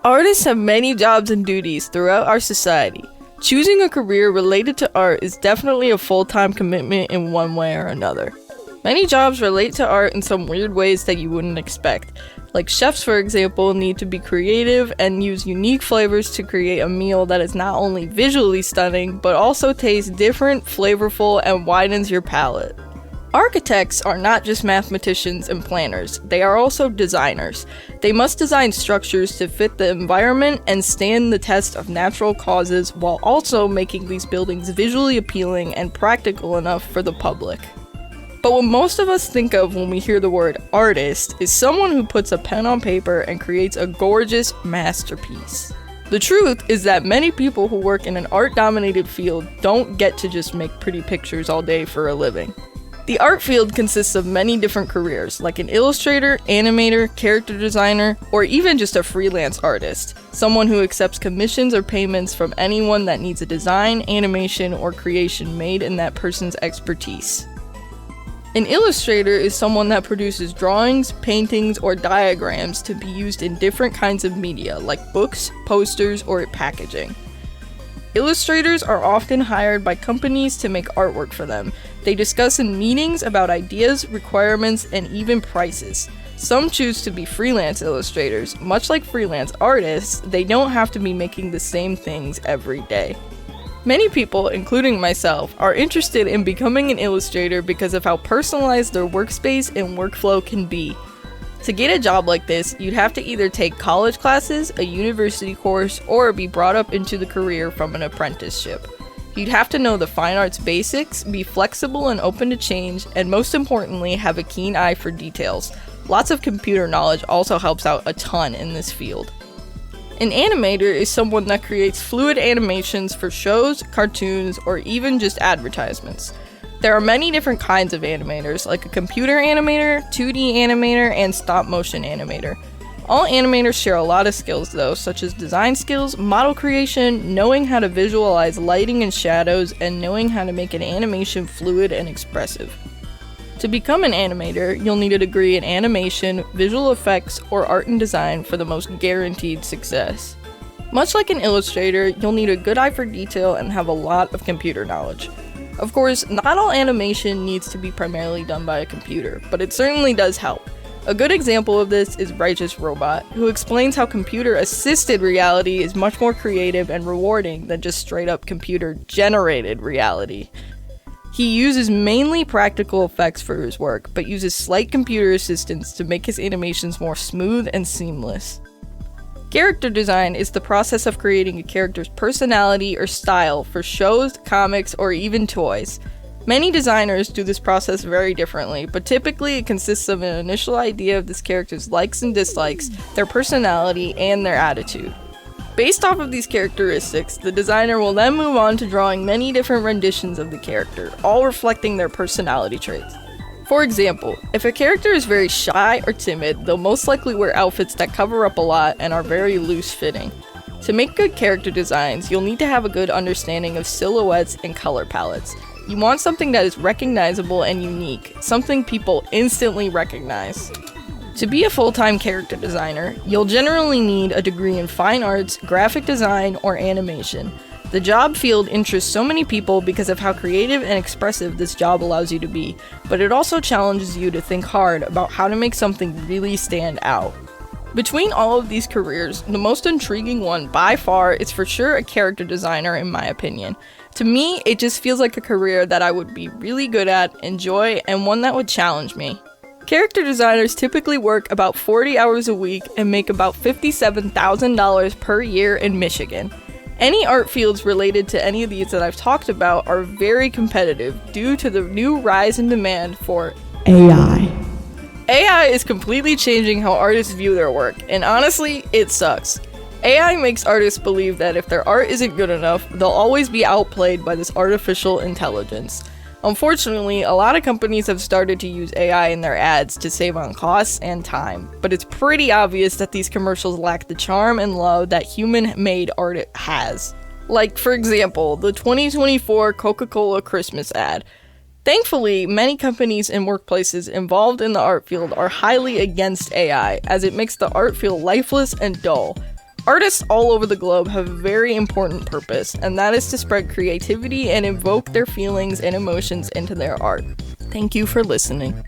Artists have many jobs and duties throughout our society. Choosing a career related to art is definitely a full-time commitment in one way or another. Many jobs relate to art in some weird ways that you wouldn't expect. Like chefs, for example, need to be creative and use unique flavors to create a meal that is not only visually stunning, but also tastes different, flavorful, and widens your palate. Architects are not just mathematicians and planners, they are also designers. They must design structures to fit the environment and stand the test of natural causes while also making these buildings visually appealing and practical enough for the public. But what most of us think of when we hear the word artist is someone who puts a pen on paper and creates a gorgeous masterpiece. The truth is that many people who work in an art-dominated field don't get to just make pretty pictures all day for a living. The art field consists of many different careers, like an illustrator, animator, character designer, or even just a freelance artist, someone who accepts commissions or payments from anyone that needs a design, animation, or creation made in that person's expertise. An illustrator is someone that produces drawings, paintings, or diagrams to be used in different kinds of media, like books, posters, or packaging. Illustrators are often hired by companies to make artwork for them. They discuss in meetings about ideas, requirements, and even prices. Some choose to be freelance illustrators. Much like freelance artists, they don't have to be making the same things every day. Many people, including myself, are interested in becoming an illustrator because of how personalized their workspace and workflow can be. To get a job like this, you'd have to either take college classes, a university course, or be brought up into the career from an apprenticeship. You'd have to know the fine arts basics, be flexible and open to change, and most importantly, have a keen eye for details. Lots of computer knowledge also helps out a ton in this field. An animator is someone that creates fluid animations for shows, cartoons, or even just advertisements. There are many different kinds of animators, like a computer animator, 2D animator, and stop-motion animator. All animators share a lot of skills though, such as design skills, model creation, knowing how to visualize lighting and shadows, and knowing how to make an animation fluid and expressive. To become an animator, you'll need a degree in animation, visual effects, or art and design for the most guaranteed success. Much like an illustrator, you'll need a good eye for detail and have a lot of computer knowledge. Of course, not all animation needs to be primarily done by a computer, but it certainly does help. A good example of this is Righteous Robot, who explains how computer-assisted reality is much more creative and rewarding than just straight-up computer-generated reality. He uses mainly practical effects for his work, but uses slight computer assistance to make his animations more smooth and seamless. Character design is the process of creating a character's personality or style for shows, comics, or even toys. Many designers do this process very differently, but typically it consists of an initial idea of this character's likes and dislikes, their personality, and their attitude. Based off of these characteristics, the designer will then move on to drawing many different renditions of the character, all reflecting their personality traits. For example, if a character is very shy or timid, they'll most likely wear outfits that cover up a lot and are very loose-fitting. To make good character designs, you'll need to have a good understanding of silhouettes and color palettes. You want something that is recognizable and unique, something people instantly recognize. To be a full-time character designer, you'll generally need a degree in fine arts, graphic design, or animation. The job field interests so many people because of how creative and expressive this job allows you to be, but it also challenges you to think hard about how to make something really stand out. Between all of these careers, the most intriguing one by far is for sure a character designer in my opinion. To me, it just feels like a career that I would be really good at, enjoy, and one that would challenge me. Character designers typically work about 40 hours a week and make about $57,000 per year in Michigan. Any art fields related to any of these that I've talked about are very competitive due to the new rise in demand for AI. AI is completely changing how artists view their work, and honestly, it sucks. AI makes artists believe that if their art isn't good enough, they'll always be outplayed by this artificial intelligence. Unfortunately, a lot of companies have started to use AI in their ads to save on costs and time, but it's pretty obvious that these commercials lack the charm and love that human-made art has. Like, for example, the 2024 Coca-Cola Christmas ad. Thankfully, many companies and workplaces involved in the art field are highly against AI, as it makes the art feel lifeless and dull. Artists all over the globe have a very important purpose, and that is to spread creativity and evoke their feelings and emotions into their art. Thank you for listening.